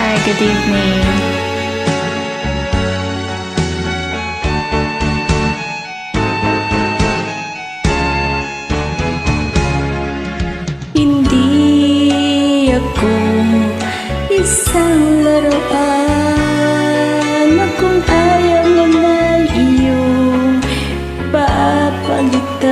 Hi, good evening. Hindi ako isang laruan na kung ayaw mo na iyong papalitan.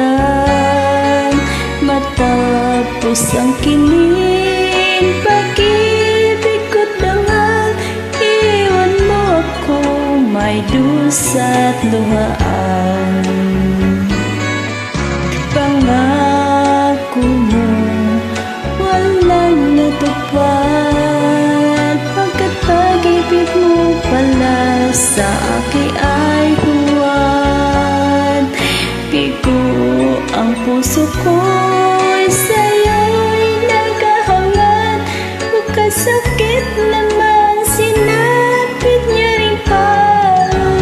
Matapos ang kinin, pag-ibig ko't dangal, iwan mo ako may dusa't luhaan. Pangako mo walang natupad, pagkat pag-ibig mo pala sa akin ay huwad. Bigo ang puso ko'y sa'yo'y naghahangad, magkasakit naman sinapit niya rin palad.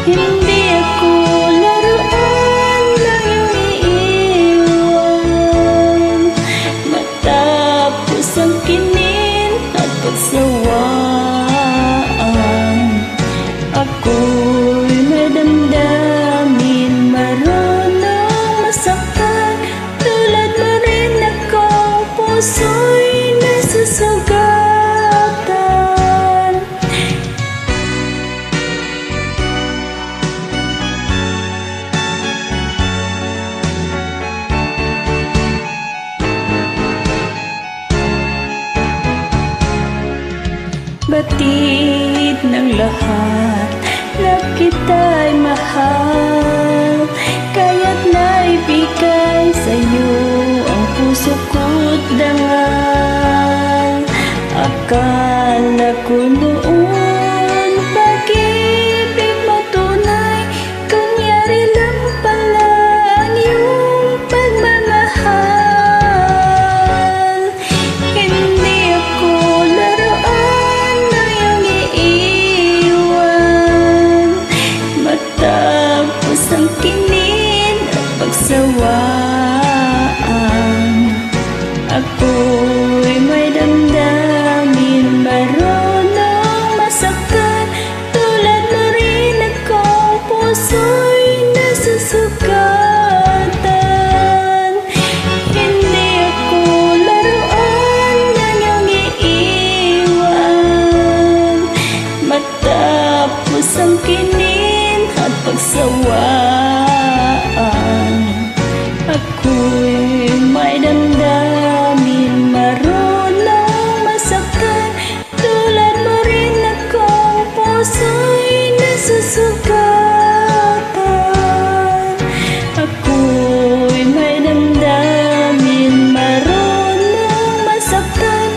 Hindi ako laruan lang yung iiwan, matapos ang kinin at pagsawaan. Ako'y may damdamin, marunong masaktan, tulad mo rin ako, puso'y nasusugatan. Batid ng lahat na kita'y mahal, kaya't naibigay sa'yo ang puso ko't dangal. Akala ko noon pag-ibig mo tunay, kunyari lang pala ang iyong pagmamahal. Hindi ako laruan na iyong iiwan, matapos ang kinin at pagsawaan. Ako'y may damdamin, marunong masaktan, tulad mo rin ako, puso'y nasusugatan. Hindi ako laruan na iyong iiwan, matapos ang kinin at pagsawaan. Ako'y may damdamin, marunong masaktan, tulad mo rin ako, puso'y nasusugatan. Ako'y may damdamin, marunong masaktan,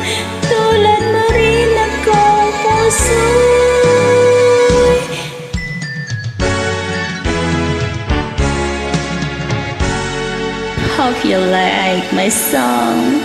tulad mo rin ako, puso'y. Hope you like my song.